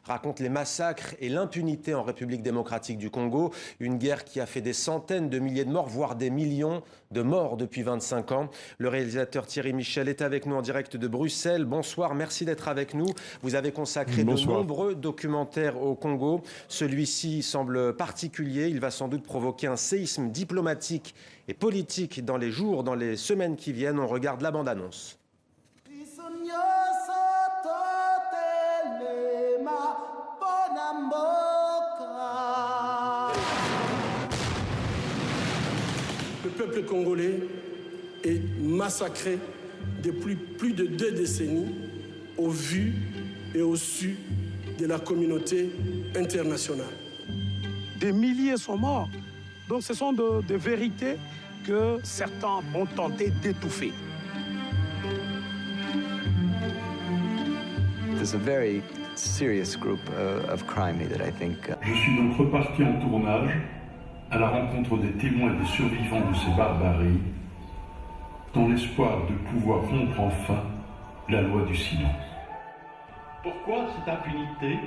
raconte les massacres et l'impunité en République démocratique du Congo. Une guerre qui a fait des centaines de milliers de morts, voire des millions de morts depuis 25 ans. Le réalisateur Thierry Michel est avec nous en direct de Bruxelles. Bonsoir, merci d'être avec nous. Vous avez consacré de nombreux documentaires au Congo. Celui-ci semble particulier. Il va sans doute provoquer un séisme diplomatique et politique dans les jours, dans les semaines qui viennent. On regarde la bande-annonce. Le peuple congolais est massacré depuis plus de 2 décennies au vu et au su de la communauté internationale. Des milliers sont morts. Donc ce sont des vérités que certains ont tenté d'étouffer. There's a very serious group of crime that I think. Je suis donc reparti en tournage à la rencontre des témoins et des survivants de ces barbaries, dans l'espoir de pouvoir rompre enfin la loi du silence. Pourquoi cette impunité?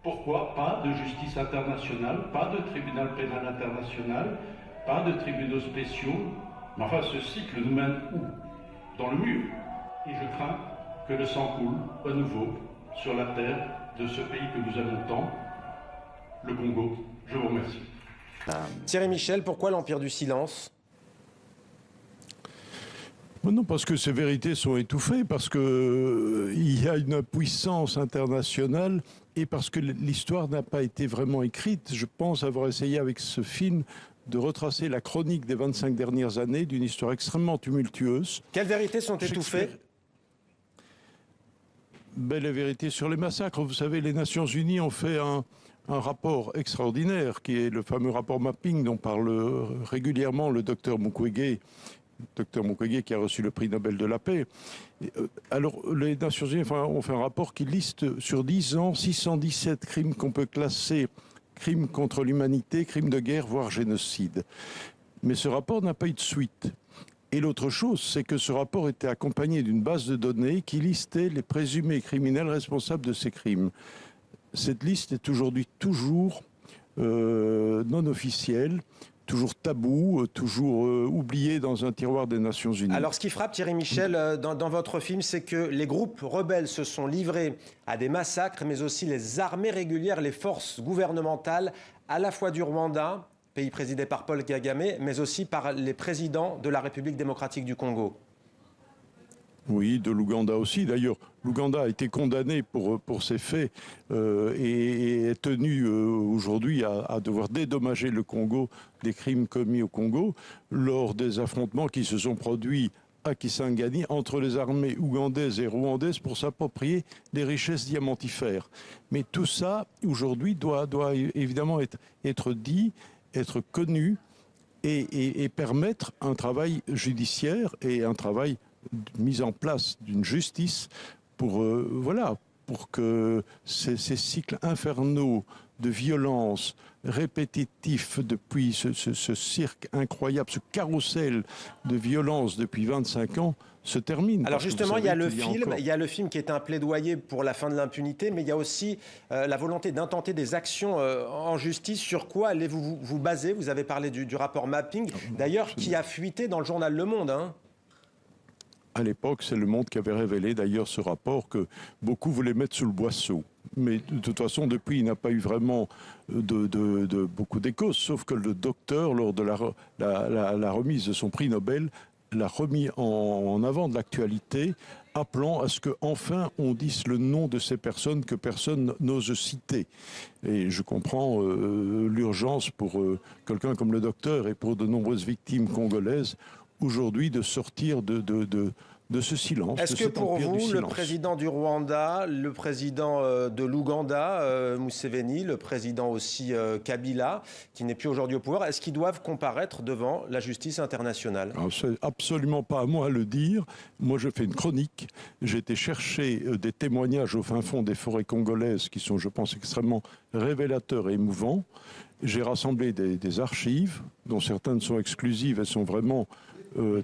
Pourquoi pas de justice internationale, pas de tribunal pénal international, pas de tribunaux spéciaux? Mais enfin, ce cycle nous mène où? Dans le mur. Et je crains que le sang coule à nouveau sur la terre de ce pays que nous aimons tant, le Congo. Je vous remercie. Thierry Michel, pourquoi l'Empire du silence? Non, parce que ces vérités sont étouffées, parce qu'il y a une puissance internationale et parce que l'histoire n'a pas été vraiment écrite. Je pense avoir essayé avec ce film de retracer la chronique des 25 dernières années d'une histoire extrêmement tumultueuse. Quelles vérités sont étouffées? Les vérités sur les massacres. Vous savez, les Nations Unies ont fait un rapport extraordinaire, qui est le fameux rapport Mapping dont parle régulièrement le docteur Mukwege qui a reçu le prix Nobel de la paix. Alors, les Nations Unies ont fait un rapport qui liste sur 10 ans 617 crimes qu'on peut classer crimes contre l'humanité, crimes de guerre, voire génocide. Mais ce rapport n'a pas eu de suite. Et l'autre chose, c'est que ce rapport était accompagné d'une base de données qui listait les présumés criminels responsables de ces crimes. Cette liste est aujourd'hui toujours non officielle, toujours tabou, toujours oubliée dans un tiroir des Nations Unies. Alors ce qui frappe Thierry Michel dans votre film, c'est que les groupes rebelles se sont livrés à des massacres, mais aussi les armées régulières, les forces gouvernementales, à la fois du Rwanda, pays présidé par Paul Kagame, mais aussi par les présidents de la République démocratique du Congo. Oui, de l'Ouganda aussi. D'ailleurs, l'Ouganda a été condamné pour ces faits et est tenu aujourd'hui à devoir dédommager le Congo des crimes commis au Congo lors des affrontements qui se sont produits à Kisangani entre les armées ougandaises et rwandaises pour s'approprier des richesses diamantifères. Mais tout ça, aujourd'hui, doit évidemment être dit, être connu et permettre un travail judiciaire et un travail mise en place d'une justice pour que ces cycles infernaux de violence répétitifs depuis ce cirque incroyable, ce carrousel de violence depuis 25 ans se termine. Alors justement, il y a le film qui est un plaidoyer pour la fin de l'impunité, mais il y a aussi la volonté d'intenter des actions en justice. Sur quoi allez-vous vous baser? Vous avez parlé du rapport Mapping, d'ailleurs, qui a fuité dans le journal Le Monde, hein. À l'époque, c'est Le Monde qui avait révélé d'ailleurs ce rapport que beaucoup voulaient mettre sous le boisseau. Mais de toute façon, depuis, il n'a pas eu vraiment beaucoup d'écho, sauf que le docteur, lors de la remise de son prix Nobel, l'a remis en avant de l'actualité, appelant à ce qu'enfin on dise le nom de ces personnes que personne n'ose citer. Et je comprends l'urgence pour quelqu'un comme le docteur et pour de nombreuses victimes congolaises aujourd'hui de sortir de ce silence. Est-ce que pour vous, le président du Rwanda, le président de l'Ouganda, Museveni, le président aussi Kabila, qui n'est plus aujourd'hui au pouvoir, est-ce qu'ils doivent comparaître devant la justice internationale? C'est absolument pas à moi à le dire. Moi, je fais une chronique. J'ai été chercher des témoignages au fin fond des forêts congolaises qui sont, je pense, extrêmement révélateurs et émouvants. J'ai rassemblé des archives, dont certaines sont exclusives et sont vraiment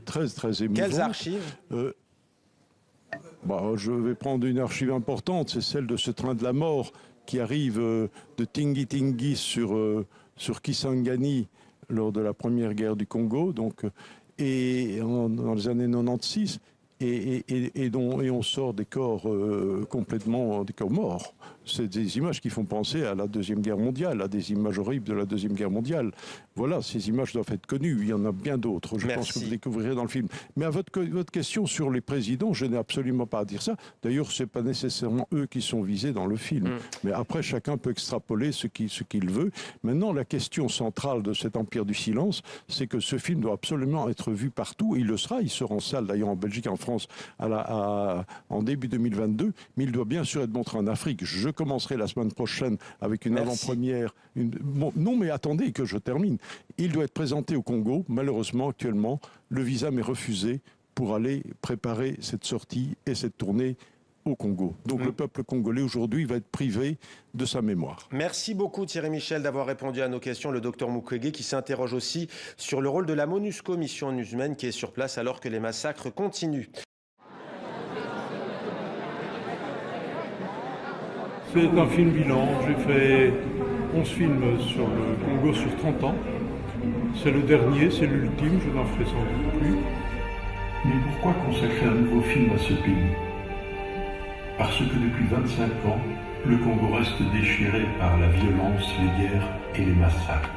très émouvantes. Quelles archives? Je vais prendre une archive importante, c'est celle de ce train de la mort qui arrive de Tingi-Tingi sur Kisangani lors de la première guerre du Congo, donc, et dans les années 96, et on sort des corps complètement, des corps morts. C'est des images qui font penser à la Deuxième Guerre mondiale, à des images horribles de la Deuxième Guerre mondiale. Voilà, ces images doivent être connues. Il y en a bien d'autres, je pense que vous découvrirez dans le film. Mais à votre question sur les présidents, je n'ai absolument pas à dire ça. D'ailleurs, ce n'est pas nécessairement eux qui sont visés dans le film. Mais après, chacun peut extrapoler ce qu'il veut. Maintenant, la question centrale de cet empire du silence, c'est que ce film doit absolument être vu partout. Il le sera. Il sera en salle, d'ailleurs, en Belgique et en France, en début 2022. Mais il doit bien sûr être montré en Afrique. Je commencerai la semaine prochaine avec une avant-première. Non, mais attendez que je termine. Il doit être présenté au Congo. Malheureusement, actuellement, le visa m'est refusé pour aller préparer cette sortie et cette tournée au Congo. Donc le peuple congolais aujourd'hui va être privé de sa mémoire. Merci beaucoup Thierry Michel d'avoir répondu à nos questions. Le docteur Mukwege qui s'interroge aussi sur le rôle de la MONUSCO, mission humaine, qui est sur place alors que les massacres continuent. C'est un film bilan. J'ai fait 11 films sur le Congo sur 30 ans. C'est le dernier, c'est l'ultime, je n'en ferai sans doute plus. Mais pourquoi consacrer un nouveau film à ce pays? Parce que depuis 25 ans, le Congo reste déchiré par la violence, les guerres et les massacres.